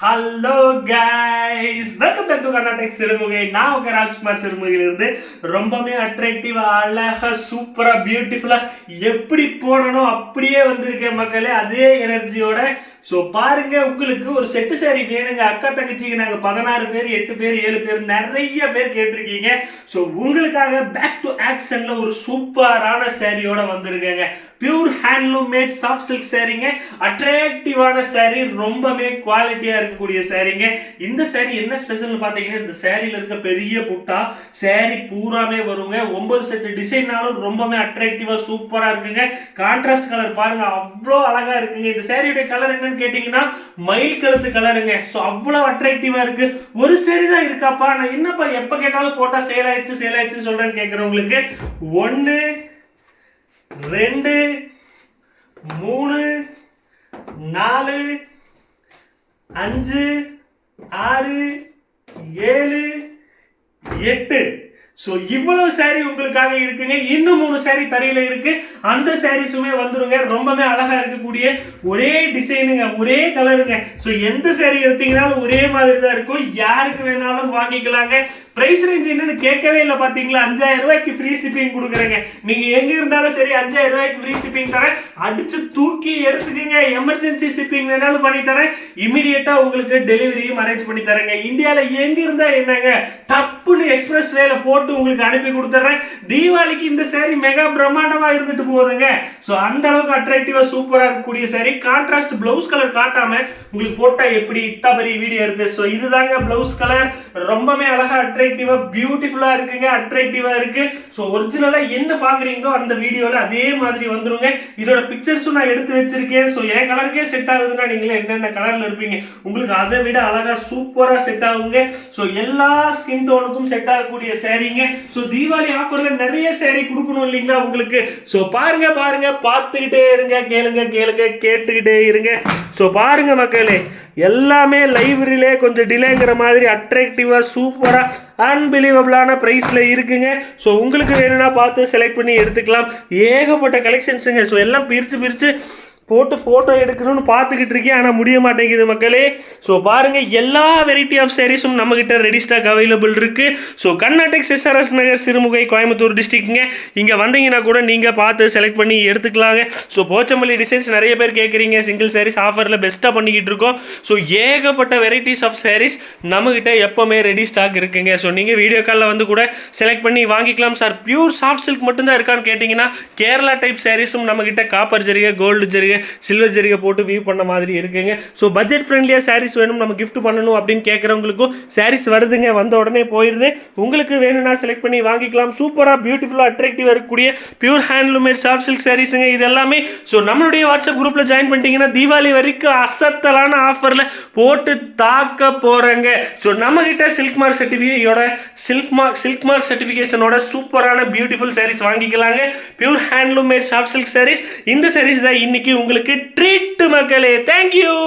Hello guys, welcome back to Karnataka Sirumugai. நான் உங்க ராஜ்குமார் சிறுமுகையிலிருந்து ரொம்பவே அட்ராக்டிவா, அழகா, சூப்பரா, பியூட்டிஃபுல்லா எப்படி போடணும் அப்படியே வந்திருக்கேன் மக்களே, அதே எனர்ஜியோட. ஸோ பாருங்க, உங்களுக்கு ஒரு செட்டு சாரி வேணுங்க. அக்கா தங்கச்சிக்கு நாங்கள் 16 பேர், 8 பேர், 7 பேர், நிறைய பேர் கேட்டிருக்கீங்க. ஸோ உங்களுக்காக பேக் டு ஆக்ஷன்ல ஒரு சூப்பரான சாரியோட வந்திருக்கேங்க. Pure handloom made soft silk சாரீங்க. அட்ராக்டிவான சாரி, ரொம்பவே குவாலிட்டியா இருக்கக்கூடிய சாரீங்க. இந்த சாரி என்ன ஸ்பெஷல்னு பார்த்தீங்கன்னா, இந்த சாரியில இருக்க பெரிய புட்டா சாரி பூராமே வருங்க. 9 செட்டு டிசைன்னாலும் ரொம்பவே அட்ராக்டிவா சூப்பரா இருக்குங்க. கான்ட்ராஸ்ட் கலர் பாருங்க, அவ்வளோ அழகா இருக்குங்க. இந்த சாரியோட கலர் என்னன்னு கேட்டீங்கன்னா மயில் கழுத்து கலருங்க. ஸோ அவ்வளோ அட்ராக்டிவா இருக்கு. ஒரு சாரி தான் இருக்காப்பா, நான் என்னப்பா எப்ப கேட்டாலும் போட்டா சேல் ஆயிடுச்சுன்னு சொல்றேன்னு கேட்கறவங்களுக்கு 1 2 3 4 5 6 7 8. ஸோ இவ்வளவு சாரி உங்களுக்காக இருக்குங்க. இன்னும் 3 சாரி தரையில இருக்கு. அந்த சாரீஸுமே வந்துருங்க. ரொம்பவே அழகா இருக்கக்கூடிய ஒரே டிசைனுங்க, ஒரே கலருங்க. ஸோ எந்த சாரி எடுத்தீங்கன்னாலும் ஒரே மாதிரி தான் இருக்கும். யாருக்கு வேணாலும் வாங்கிக்கலாங்க. பிரைஸ் ரேஞ்ச் என்னன்னு கேட்கவே இல்லை பாத்தீங்களா? 5000 ரூபாய்க்கு ஃப்ரீ ஷிப்பிங் கொடுக்குறேங்க. நீங்க எங்க இருந்தாலும் சரி 5000 ரூபாய்க்கு ஃப்ரீ ஷிப்பிங் தரேன். அடிச்சு தூக்கி எடுத்துக்கங்க. எமர்ஜென்சி ஷிப்பிங் வேணாலும் பண்ணி தரேன். இமிடியேட்டா உங்களுக்கு டெலிவரியும் அரேஞ்ச் பண்ணி தரேங்க. இந்தியால எங்க இருந்தா என்னங்க, டப்புன்னு எக்ஸ்பிரஸ் வேல போட்டு உங்களுக்கு அனுப்பி கொடுத்துறேன். தீபாவளிக்கு இந்த சாரி மெகா பிரம்மாண்டமா இருந்துட்டு போகுதுங்க. சோ அந்த அளவுக்கு அட்ராக்டிவா சூப்பரா இருக்கக்கூடிய சாரி. கான்ட்ராஸ்ட் பிளவுஸ் கலர் காட்டாம உங்களுக்கு போட்டா எப்படி இத்தா பெரிய வீடியோ எடுத்து. சோ இதுதாங்க பிளவுஸ் கலர். ரொம்பவே அழகா அட்ராக்டிவா பியூட்டிஃபுல்லா இருக்குங்க. அட்ராக்டிவா இருக்கு. சோ ஒரிஜினலா என்ன பாக்குறீங்களோ அந்த வீடியோல அதே மாதிரி வந்துருங்க. இதோட பிக்சர்ஸும் நான் எடுத்து வச்சிருக்கேன். சோ என் கலருக்கே செட் ஆகுதுன்னா நீங்களே என்னென்ன கலர்ல இருப்பீங்க, உங்களுக்கு அதை விட அழகா சூப்பரா செட் ஆகுங்க. சோ எல்லா ஸ்கின் டோனுக்கும் செட் ஆகக்கூடிய சாரீங்க. சோ தீபாவளி ஆஃபர்ல நிறைய சாரி கொடுக்கணும் இல்லீங்களா உங்களுக்கு. சோ பாருங்க, பார்த்துக்கிட்டே இருங்க, கேளுங்க கேட்டுக்கிட்டே இருங்க. சோ பாருங்க மக்களே, எல்லாமே லைப்ரரியிலே கொஞ்சம் டிலேங்கிற மாதிரி அட்ராக்டிவா சூப்பரா அன்பிலீவபிளான பிரைஸ்ல இருக்குங்க. ஸோ உங்களுக்கு வேணும்னா பார்த்து செலக்ட் பண்ணி எடுத்துக்கலாம். ஏகப்பட்ட கலெக்ஷன்ஸுங்க. ஸோ எல்லாம் பிரித்து போட்டு ஃபோட்டோ எடுக்கணும்னு பார்த்துக்கிட்டு இருக்கேன், ஆனால் முடிய மாட்டேங்குது மக்களே. ஸோ பாருங்கள், எல்லா வெரைட்டி ஆஃப் சாரீஸும் நம்மகிட்ட ரெடி ஸ்டாக் அவைலபிள் இருக்குது. ஸோ கர்நாடக SRS நகர் சிறுமுகை கோயம்புத்தூர் டிஸ்ட்ரிக்ட்டுங்க. இங்கே வந்தீங்கன்னா கூட நீங்கள் பார்த்து செலக்ட் பண்ணி எடுத்துக்கலாங்க. ஸோ போச்சம்பள்ளி டிசைன்ஸ் நிறைய பேர் கேட்குறீங்க. சிங்கிள் சாரீஸ் ஆஃபரில் பெஸ்ட்டாக பண்ணிக்கிட்டு இருக்கோம். ஸோ ஏகப்பட்ட வெரைட்டிஸ் ஆஃப் சாரீஸ் நம்மகிட்ட எப்போவுமே ரெடி ஸ்டாக் இருக்குங்க. ஸோ நீங்கள் வீடியோ காலில் வந்து கூட செலக்ட் பண்ணி வாங்கிக்கலாம். சார் பியூர் சாஃப்ட் சில்க் மட்டும்தான் இருக்கான்னு கேட்டிங்கன்னா, கேரளா டைப் சாரீஸும் நம்மகிட்ட காப்பர் ஜரிகை, கோல்டு ஜரிகை, சில்வர் ஜரிகை போட்டு வியூ பண்ண மாதிரி இருக்குங்க. ஸோ பட்ஜெட் ஃப்ரெண்ட்லியாக சாரீஸ் வேணும், நம்ம கிஃப்ட் பண்ணணும் அப்படின்னு கேட்குறவங்களுக்கும் சாரீஸ் வருதுங்க. வந்த உடனே போயிடுது. உங்களுக்கு வேணும்னா செலக்ட் பண்ணி வாங்கிக்கலாம். சூப்பராக பியூட்டிஃபுல்லாக அட்ராக்டிவாக இருக்கக்கூடிய pure handloom made soft silk சாரீஸுங்க இது எல்லாமே. ஸோ நம்மளுடைய வாட்ஸ்அப் குரூப்பில் ஜாயின் பண்ணிட்டீங்கன்னா தீபாவளி வரைக்கும் அசத்தலான ஆஃபரில் போட்டு தாக்க போகிறேங்க. ஸோ நம்மகிட்ட சில்க் மார்க் சர்டிஃபிகேஷனோட சூப்பரான பியூட்டிஃபுல் சாரீஸ் வாங்கிக்கலாங்க. Pure handloom made soft silk sarees. இந்த சாரீஸ் தான் இன்னைக்கு உங்களுக்கு ட்ரீட் மக்களே. தேங்க்யூ.